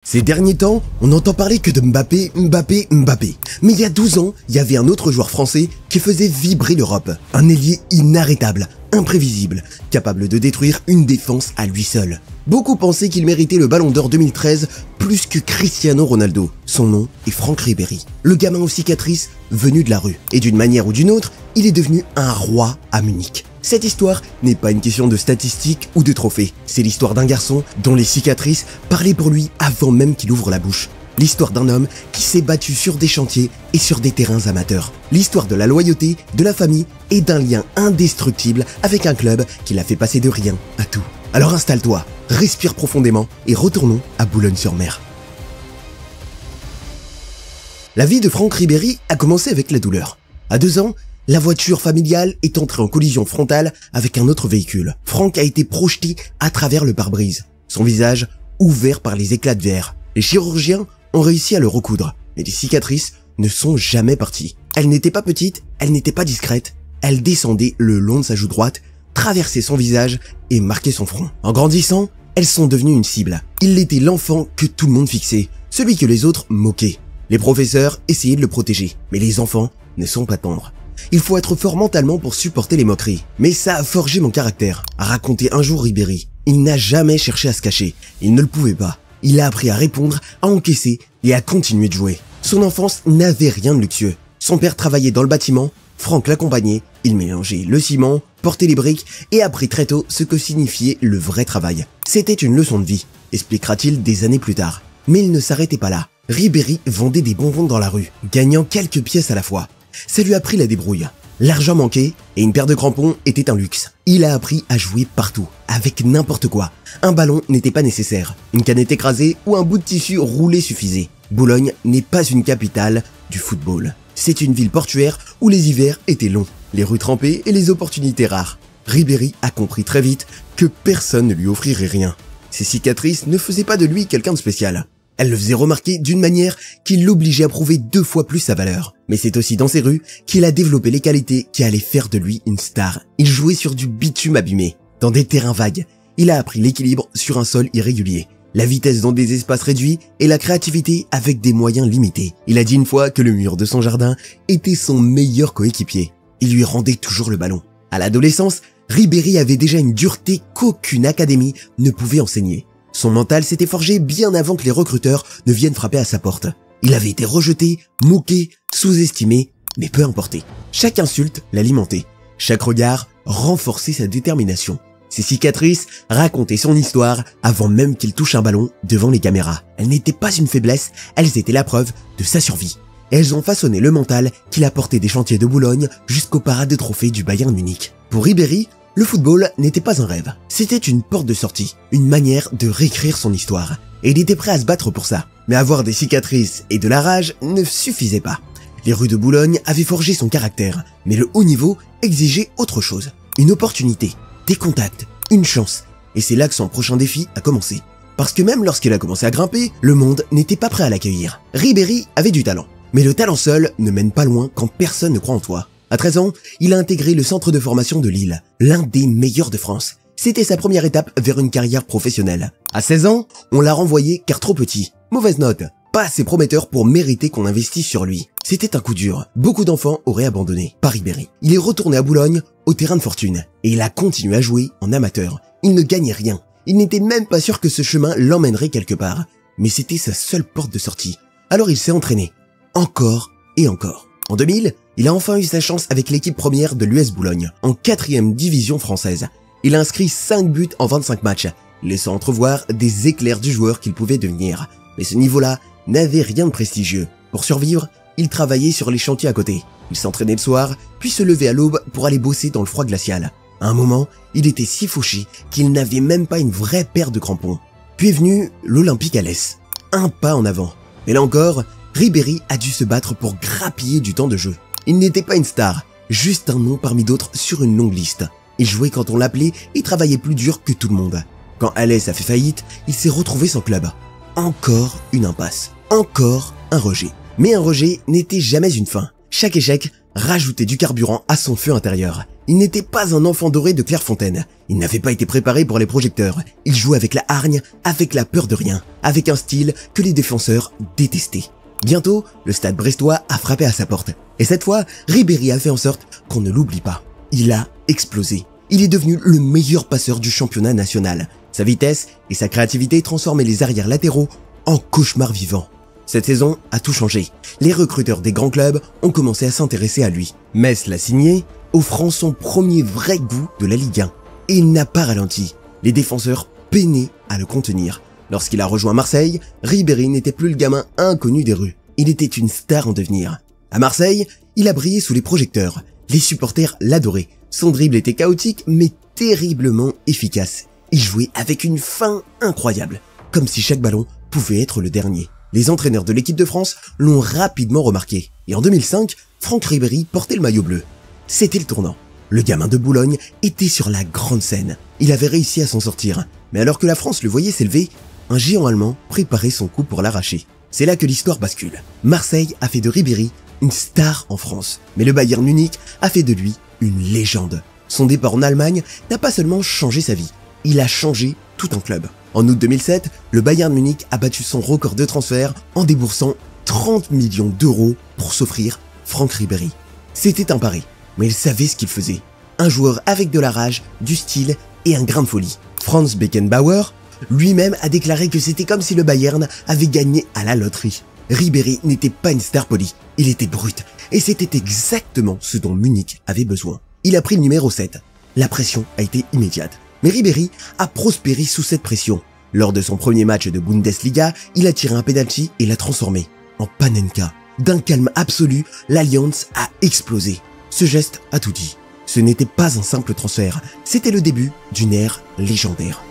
Ces derniers temps, on n'entend parler que de Mbappé. Mais il y a 12 ans, il y avait un autre joueur français qui faisait vibrer l'Europe. Un ailier inarrêtable, imprévisible, capable de détruire une défense à lui seul. Beaucoup pensaient qu'il méritait le Ballon d'Or 2013 plus que Cristiano Ronaldo. Son nom est Franck Ribéry. Le gamin aux cicatrices venu de la rue. Et d'une manière ou d'une autre, il est devenu un roi à Munich. Cette histoire n'est pas une question de statistiques ou de trophées. C'est l'histoire d'un garçon dont les cicatrices parlaient pour lui avant même qu'il ouvre la bouche. L'histoire d'un homme qui s'est battu sur des chantiers et sur des terrains amateurs. L'histoire de la loyauté, de la famille et d'un lien indestructible avec un club qui l'a fait passer de rien à tout. Alors installe-toi, respire profondément et retournons à Boulogne-sur-Mer. La vie de Franck Ribéry a commencé avec la douleur. À 2 ans, la voiture familiale est entrée en collision frontale avec un autre véhicule. Franck a été projeté à travers le pare-brise, son visage ouvert par les éclats de verre. Les chirurgiens ont réussi à le recoudre, mais les cicatrices ne sont jamais parties. Elles n'étaient pas petites, elles n'étaient pas discrètes, elles descendaient le long de sa joue droite, traversaient son visage et marquaient son front. En grandissant, elles sont devenues une cible. Il était l'enfant que tout le monde fixait, celui que les autres moquaient. Les professeurs essayaient de le protéger, mais les enfants ne sont pas tendres. Il faut être fort mentalement pour supporter les moqueries. Mais ça a forgé mon caractère, a raconté un jour Ribéry. Il n'a jamais cherché à se cacher, il ne le pouvait pas. Il a appris à répondre, à encaisser et à continuer de jouer. Son enfance n'avait rien de luxueux. Son père travaillait dans le bâtiment, Franck l'accompagnait, il mélangeait le ciment, portait les briques et apprit très tôt ce que signifiait le vrai travail. C'était une leçon de vie, expliquera-t-il des années plus tard. Mais il ne s'arrêtait pas là. Ribéry vendait des bonbons dans la rue, gagnant quelques pièces à la fois. Ça lui a pris la débrouille. L'argent manquait et une paire de crampons était un luxe. Il a appris à jouer partout, avec n'importe quoi. Un ballon n'était pas nécessaire, une canette écrasée ou un bout de tissu roulé suffisait. Boulogne n'est pas une capitale du football. C'est une ville portuaire où les hivers étaient longs, les rues trempées et les opportunités rares. Ribéry a compris très vite que personne ne lui offrirait rien. Ses cicatrices ne faisaient pas de lui quelqu'un de spécial. Elle le faisait remarquer d'une manière qui l'obligeait à prouver 2 fois plus sa valeur. Mais c'est aussi dans ces rues qu'il a développé les qualités qui allaient faire de lui une star. Il jouait sur du bitume abîmé, dans des terrains vagues. Il a appris l'équilibre sur un sol irrégulier, la vitesse dans des espaces réduits et la créativité avec des moyens limités. Il a dit une fois que le mur de son jardin était son meilleur coéquipier. Il lui rendait toujours le ballon. À l'adolescence, Ribéry avait déjà une dureté qu'aucune académie ne pouvait enseigner. Son mental s'était forgé bien avant que les recruteurs ne viennent frapper à sa porte. Il avait été rejeté, moqué, sous-estimé, mais peu importé. Chaque insulte l'alimentait. Chaque regard renforçait sa détermination. Ses cicatrices racontaient son histoire avant même qu'il touche un ballon devant les caméras. Elles n'étaient pas une faiblesse, elles étaient la preuve de sa survie. Et elles ont façonné le mental qu'il a porté des chantiers de Boulogne jusqu'au parade de trophée du Bayern Munich. Pour Ribéry, le football n'était pas un rêve, c'était une porte de sortie, une manière de réécrire son histoire. Et il était prêt à se battre pour ça. Mais avoir des cicatrices et de la rage ne suffisait pas. Les rues de Boulogne avaient forgé son caractère, mais le haut niveau exigeait autre chose. Une opportunité, des contacts, une chance. Et c'est là que son prochain défi a commencé. Parce que même lorsqu'il a commencé à grimper, le monde n'était pas prêt à l'accueillir. Ribéry avait du talent. Mais le talent seul ne mène pas loin quand personne ne croit en toi. À 13 ans, il a intégré le centre de formation de Lille, l'un des meilleurs de France. C'était sa première étape vers une carrière professionnelle. À 16 ans, on l'a renvoyé car trop petit. Mauvaise note, pas assez prometteur pour mériter qu'on investisse sur lui. C'était un coup dur, beaucoup d'enfants auraient abandonné. Pas Ribéry. Il est retourné à Boulogne, au terrain de fortune, et il a continué à jouer en amateur. Il ne gagnait rien. Il n'était même pas sûr que ce chemin l'emmènerait quelque part. Mais c'était sa seule porte de sortie. Alors il s'est entraîné. Encore et encore. En 2000, il a enfin eu sa chance avec l'équipe première de l'US Boulogne, en 4e division française. Il a inscrit 5 buts en 25 matchs, laissant entrevoir des éclairs du joueur qu'il pouvait devenir. Mais ce niveau-là n'avait rien de prestigieux. Pour survivre, il travaillait sur les chantiers à côté. Il s'entraînait le soir, puis se levait à l'aube pour aller bosser dans le froid glacial. À un moment, il était si fauché qu'il n'avait même pas une vraie paire de crampons. Puis est venu l'Olympique Alès. Un pas en avant. Mais là encore, Ribéry a dû se battre pour grappiller du temps de jeu. Il n'était pas une star, juste un nom parmi d'autres sur une longue liste. Il jouait quand on l'appelait et travaillait plus dur que tout le monde. Quand Alès a fait faillite, il s'est retrouvé sans club. Encore une impasse, encore un rejet. Mais un rejet n'était jamais une fin. Chaque échec rajoutait du carburant à son feu intérieur. Il n'était pas un enfant doré de Clairefontaine. Il n'avait pas été préparé pour les projecteurs. Il jouait avec la hargne, avec la peur de rien, avec un style que les défenseurs détestaient. Bientôt, le Stade brestois a frappé à sa porte. Et cette fois, Ribéry a fait en sorte qu'on ne l'oublie pas. Il a explosé. Il est devenu le meilleur passeur du championnat national. Sa vitesse et sa créativité transformaient les arrières latéraux en cauchemars vivants. Cette saison a tout changé. Les recruteurs des grands clubs ont commencé à s'intéresser à lui. Metz l'a signé, offrant son premier vrai goût de la Ligue 1. Et il n'a pas ralenti. Les défenseurs peinaient à le contenir. Lorsqu'il a rejoint Marseille, Ribéry n'était plus le gamin inconnu des rues. Il était une star en devenir. À Marseille, il a brillé sous les projecteurs. Les supporters l'adoraient. Son dribble était chaotique mais terriblement efficace. Il jouait avec une fin incroyable, comme si chaque ballon pouvait être le dernier. Les entraîneurs de l'équipe de France l'ont rapidement remarqué. Et en 2005, Franck Ribéry portait le maillot bleu. C'était le tournant. Le gamin de Boulogne était sur la grande scène. Il avait réussi à s'en sortir. Mais alors que la France le voyait s'élever, un géant allemand préparait son coup pour l'arracher. C'est là que l'histoire bascule. Marseille a fait de Ribéry une star en France. Mais le Bayern Munich a fait de lui une légende. Son départ en Allemagne n'a pas seulement changé sa vie, il a changé tout un club. En août 2007, le Bayern Munich a battu son record de transfert en déboursant 30 millions d'euros pour s'offrir Franck Ribéry. C'était un pari, mais il savait ce qu'il faisait. Un joueur avec de la rage, du style et un grain de folie. Franz Beckenbauer lui-même a déclaré que c'était comme si le Bayern avait gagné à la loterie. Ribéry n'était pas une star polie, il était brut, et c'était exactement ce dont Munich avait besoin. Il a pris le numéro 7. La pression a été immédiate. Mais Ribéry a prospéré sous cette pression. Lors de son premier match de Bundesliga, il a tiré un penalty et l'a transformé en Panenka. D'un calme absolu, l'Alliance a explosé. Ce geste a tout dit. Ce n'était pas un simple transfert, c'était le début d'une ère légendaire.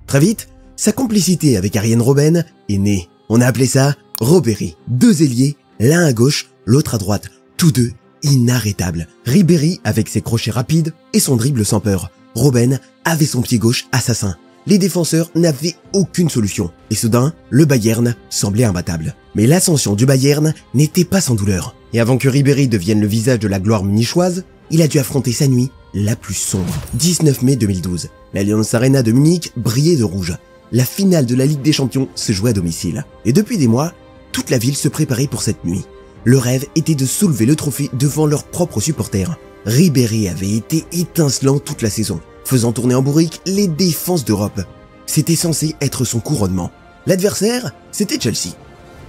Très vite, sa complicité avec Arjen Robben est née. On a appelé ça Robéry. Deux ailiers, l'un à gauche, l'autre à droite, tous deux inarrêtables. Ribéry avec ses crochets rapides et son dribble sans peur. Robben avait son pied gauche assassin. Les défenseurs n'avaient aucune solution. Et soudain, le Bayern semblait imbattable. Mais l'ascension du Bayern n'était pas sans douleur. Et avant que Ribéry devienne le visage de la gloire munichoise, il a dû affronter sa nuit la plus sombre. 19 mai 2012, l'Allianz Arena de Munich brillait de rouge. La finale de la Ligue des Champions se jouait à domicile. Et depuis des mois, toute la ville se préparait pour cette nuit. Le rêve était de soulever le trophée devant leurs propres supporters. Ribéry avait été étincelant toute la saison, faisant tourner en bourrique les défenses d'Europe. C'était censé être son couronnement. L'adversaire, c'était Chelsea.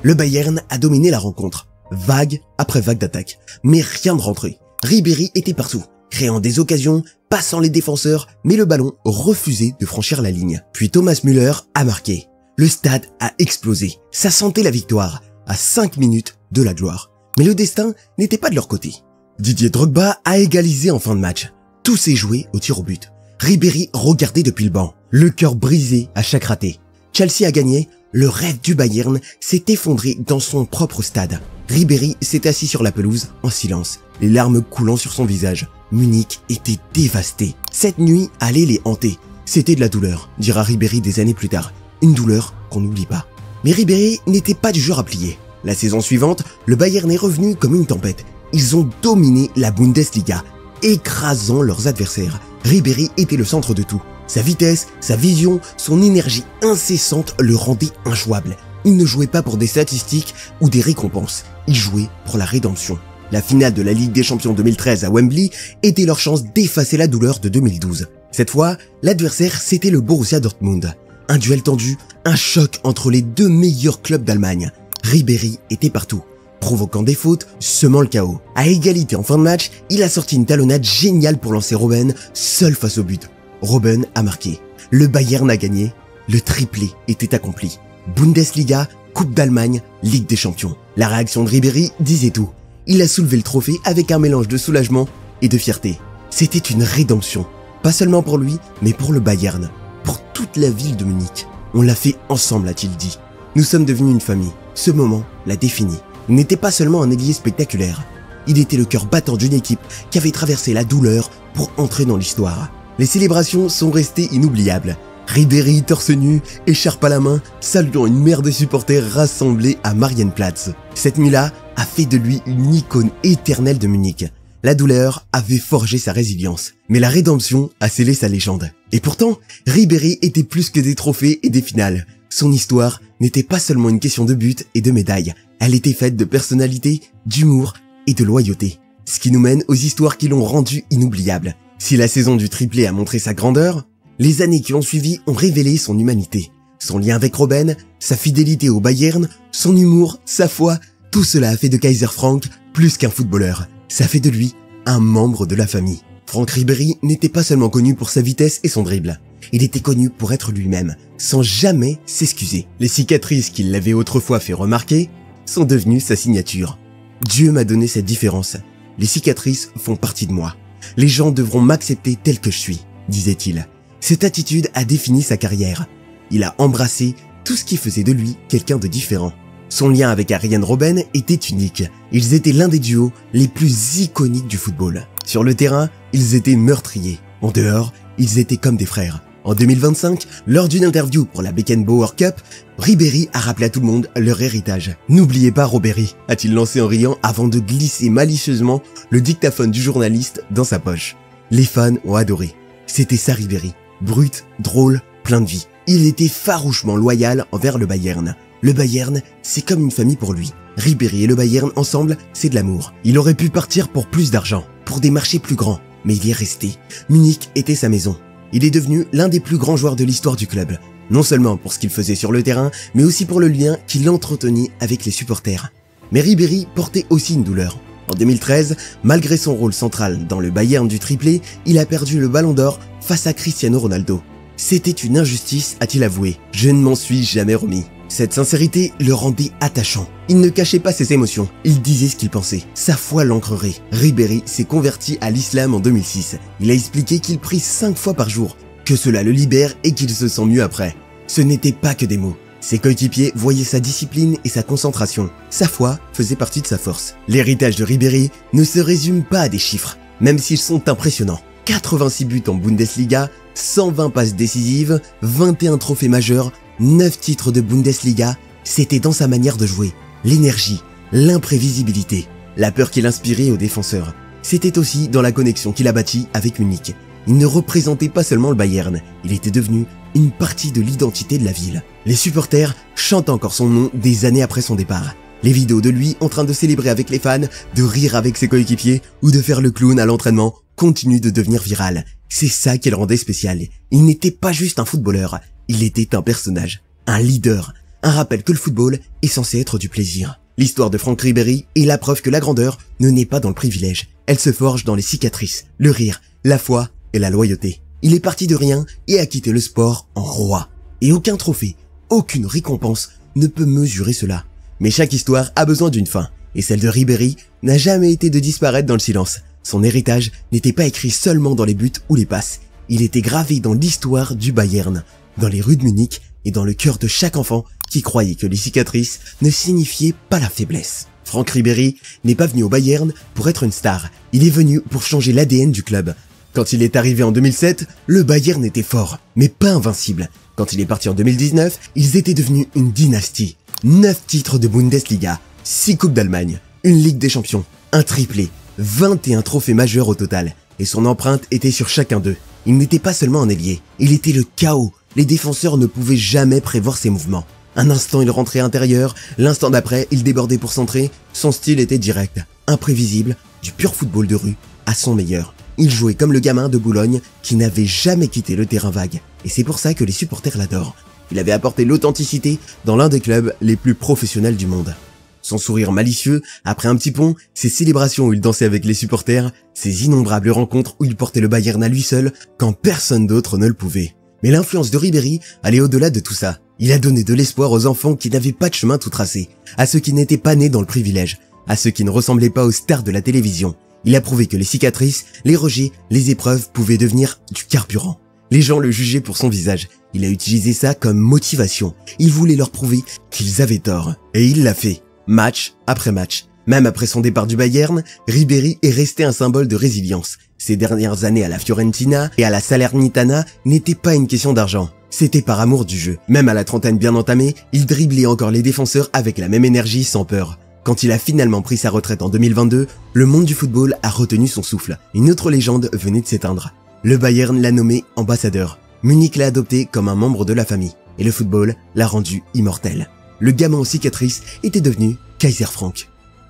Le Bayern a dominé la rencontre, vague après vague d'attaque, mais rien de rentré. Ribéry était partout, créant des occasions, passant les défenseurs, mais le ballon refusait de franchir la ligne. Puis Thomas Müller a marqué. Le stade a explosé. Ça sentait la victoire, à 5 minutes de la gloire. Mais le destin n'était pas de leur côté. Didier Drogba a égalisé en fin de match. Tout s'est joué au tir au but. Ribéry regardait depuis le banc, le cœur brisé à chaque raté. Chelsea a gagné, le rêve du Bayern s'est effondré dans son propre stade. Ribéry s'est assis sur la pelouse en silence, les larmes coulant sur son visage. Munich était dévasté. Cette nuit allait les hanter. C'était de la douleur, dira Ribéry des années plus tard. Une douleur qu'on n'oublie pas. Mais Ribéry n'était pas du genre à plier. La saison suivante, le Bayern est revenu comme une tempête. Ils ont dominé la Bundesliga, écrasant leurs adversaires. Ribéry était le centre de tout. Sa vitesse, sa vision, son énergie incessante le rendaient injouable. Il ne jouait pas pour des statistiques ou des récompenses. Il jouait pour la rédemption. La finale de la Ligue des Champions 2013 à Wembley était leur chance d'effacer la douleur de 2012. Cette fois, l'adversaire, c'était le Borussia Dortmund. Un duel tendu, un choc entre les deux meilleurs clubs d'Allemagne. Ribéry était partout, provoquant des fautes, semant le chaos. À égalité en fin de match, il a sorti une talonnade géniale pour lancer Robben seul face au but. Robben a marqué. Le Bayern a gagné. Le triplé était accompli. Bundesliga, Coupe d'Allemagne, Ligue des Champions. La réaction de Ribéry disait tout. Il a soulevé le trophée avec un mélange de soulagement et de fierté. C'était une rédemption. Pas seulement pour lui, mais pour le Bayern. Pour toute la ville de Munich. On l'a fait ensemble, a-t-il dit. Nous sommes devenus une famille. Ce moment l'a défini. Il n'était pas seulement un ailier spectaculaire. Il était le cœur battant d'une équipe qui avait traversé la douleur pour entrer dans l'histoire. Les célébrations sont restées inoubliables. Ribéry, torse nu, écharpe à la main, saluant une mer de supporters rassemblés à Marienplatz. Cette nuit-là a fait de lui une icône éternelle de Munich. la douleur avait forgé sa résilience, mais la rédemption a scellé sa légende. Et pourtant, Ribéry était plus que des trophées et des finales. Son histoire n'était pas seulement une question de buts et de médailles, elle était faite de personnalité, d'humour et de loyauté. Ce qui nous mène aux histoires qui l'ont rendu inoubliable. Si la saison du triplé a montré sa grandeur, les années qui ont suivi ont révélé son humanité. Son lien avec Robben, sa fidélité au Bayern, son humour, sa foi, tout cela a fait de Kaiser Frank plus qu'un footballeur. Ça fait de lui un membre de la famille. Franck Ribéry n'était pas seulement connu pour sa vitesse et son dribble. Il était connu pour être lui-même, sans jamais s'excuser. Les cicatrices qui l'avaient autrefois fait remarquer sont devenues sa signature. Dieu m'a donné cette différence. Les cicatrices font partie de moi. Les gens devront m'accepter tel que je suis, disait-il. Cette attitude a défini sa carrière. Il a embrassé tout ce qui faisait de lui quelqu'un de différent. Son lien avec Arjen Robben était unique. Ils étaient l'un des duos les plus iconiques du football. Sur le terrain, ils étaient meurtriers. En dehors, ils étaient comme des frères. En 2025, lors d'une interview pour la Beckenbauer Cup, Ribéry a rappelé à tout le monde leur héritage. « N'oubliez pas Ribéry », a-t-il lancé en riant avant de glisser malicieusement le dictaphone du journaliste dans sa poche. Les fans ont adoré. C'était ça Ribéry. Brut, drôle, plein de vie. Il était farouchement loyal envers le Bayern. Le Bayern, c'est comme une famille pour lui. Ribéry et le Bayern ensemble, c'est de l'amour. Il aurait pu partir pour plus d'argent, pour des marchés plus grands, mais il y est resté. Munich était sa maison. Il est devenu l'un des plus grands joueurs de l'histoire du club. Non seulement pour ce qu'il faisait sur le terrain, mais aussi pour le lien qu'il entretenait avec les supporters. Mais Ribéry portait aussi une douleur. En 2013, malgré son rôle central dans le Bayern du triplé, il a perdu le Ballon d'Or face à Cristiano Ronaldo. C'était une injustice, a-t-il avoué. Je ne m'en suis jamais remis. Cette sincérité le rendait attachant. Il ne cachait pas ses émotions, il disait ce qu'il pensait. Sa foi l'ancrerait. Ribéry s'est converti à l'islam en 2006. Il a expliqué qu'il prie 5 fois par jour, que cela le libère et qu'il se sent mieux après. Ce n'était pas que des mots. Ses coéquipiers voyaient sa discipline et sa concentration. Sa foi faisait partie de sa force. L'héritage de Ribéry ne se résume pas à des chiffres, même s'ils sont impressionnants. 86 buts en Bundesliga, 120 passes décisives, 21 trophées majeurs, 9 titres de Bundesliga, c'était dans sa manière de jouer. L'énergie, l'imprévisibilité, la peur qu'il inspirait aux défenseurs. C'était aussi dans la connexion qu'il a bâtie avec Munich. Il ne représentait pas seulement le Bayern, il était devenu une partie de l'identité de la ville. Les supporters chantent encore son nom des années après son départ. Les vidéos de lui en train de célébrer avec les fans, de rire avec ses coéquipiers ou de faire le clown à l'entraînement continuent de devenir virales. C'est ça qui le rendait spécial. Il n'était pas juste un footballeur, il était un personnage, un leader, un rappel que le football est censé être du plaisir. L'histoire de Franck Ribéry est la preuve que la grandeur ne naît pas dans le privilège. Elle se forge dans les cicatrices, le rire, la foi et la loyauté. Il est parti de rien et a quitté le sport en roi. Et aucun trophée, aucune récompense ne peut mesurer cela. Mais chaque histoire a besoin d'une fin. Et celle de Ribéry n'a jamais été de disparaître dans le silence. Son héritage n'était pas écrit seulement dans les buts ou les passes. Il était gravé dans l'histoire du Bayern, dans les rues de Munich et dans le cœur de chaque enfant qui croyait que les cicatrices ne signifiaient pas la faiblesse. Franck Ribéry n'est pas venu au Bayern pour être une star. Il est venu pour changer l'ADN du club. Quand il est arrivé en 2007, le Bayern était fort, mais pas invincible. Quand il est parti en 2019, ils étaient devenus une dynastie. 9 titres de Bundesliga, 6 coupes d'Allemagne, une Ligue des Champions, un triplé, 21 trophées majeurs au total. Et son empreinte était sur chacun d'eux. Il n'était pas seulement un ailier, il était le chaos. Les défenseurs ne pouvaient jamais prévoir ses mouvements. Un instant il rentrait intérieur, l'instant d'après il débordait pour centrer. Son style était direct, imprévisible, du pur football de rue à son meilleur. Il jouait comme le gamin de Boulogne qui n'avait jamais quitté le terrain vague. Et c'est pour ça que les supporters l'adorent. Il avait apporté l'authenticité dans l'un des clubs les plus professionnels du monde. Son sourire malicieux, après un petit pont, ses célébrations où il dansait avec les supporters, ses innombrables rencontres où il portait le Bayern à lui seul quand personne d'autre ne le pouvait. Mais l'influence de Ribéry allait au-delà de tout ça. Il a donné de l'espoir aux enfants qui n'avaient pas de chemin tout tracé, à ceux qui n'étaient pas nés dans le privilège, à ceux qui ne ressemblaient pas aux stars de la télévision. Il a prouvé que les cicatrices, les rejets, les épreuves pouvaient devenir du carburant. Les gens le jugeaient pour son visage. Il a utilisé ça comme motivation. Il voulait leur prouver qu'ils avaient tort. Et il l'a fait. Match après match. Même après son départ du Bayern, Ribéry est resté un symbole de résilience. Ses dernières années à la Fiorentina et à la Salernitana n'étaient pas une question d'argent. C'était par amour du jeu. Même à la trentaine bien entamée, il driblait encore les défenseurs avec la même énergie sans peur. Quand il a finalement pris sa retraite en 2022, le monde du football a retenu son souffle. Une autre légende venait de s'éteindre. Le Bayern l'a nommé ambassadeur. Munich l'a adopté comme un membre de la famille. Et le football l'a rendu immortel. Le gamin aux cicatrices était devenu Kaiser Frank.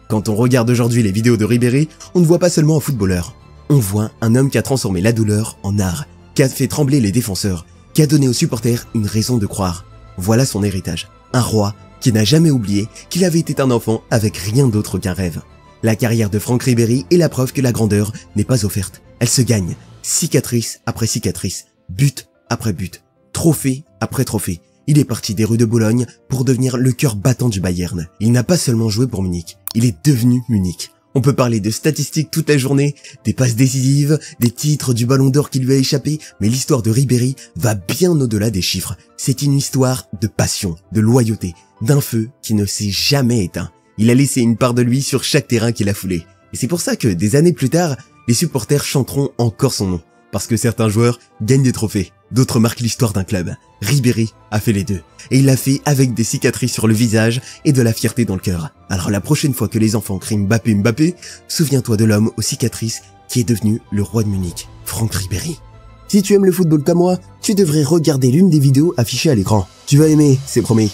Quand on regarde aujourd'hui les vidéos de Ribéry, on ne voit pas seulement un footballeur. On voit un homme qui a transformé la douleur en art, qui a fait trembler les défenseurs, qui a donné aux supporters une raison de croire. Voilà son héritage. Un roi qui n'a jamais oublié qu'il avait été un enfant avec rien d'autre qu'un rêve. La carrière de Franck Ribéry est la preuve que la grandeur n'est pas offerte. Elle se gagne, cicatrice après cicatrice, but après but, trophée après trophée. Il est parti des rues de Bologne pour devenir le cœur battant du Bayern. Il n'a pas seulement joué pour Munich, il est devenu Munich. On peut parler de statistiques toute la journée, des passes décisives, des titres, du ballon d'or qui lui a échappé, mais l'histoire de Ribéry va bien au-delà des chiffres. C'est une histoire de passion, de loyauté, d'un feu qui ne s'est jamais éteint. Il a laissé une part de lui sur chaque terrain qu'il a foulé. Et c'est pour ça que, des années plus tard, les supporters chanteront encore son nom. Parce que certains joueurs gagnent des trophées, d'autres marquent l'histoire d'un club. Ribéry a fait les deux. Et il l'a fait avec des cicatrices sur le visage et de la fierté dans le cœur. Alors la prochaine fois que les enfants crient Mbappé, Mbappé, souviens-toi de l'homme aux cicatrices qui est devenu le roi de Munich, Franck Ribéry. Si tu aimes le football comme moi, tu devrais regarder l'une des vidéos affichées à l'écran. Tu vas aimer, c'est promis.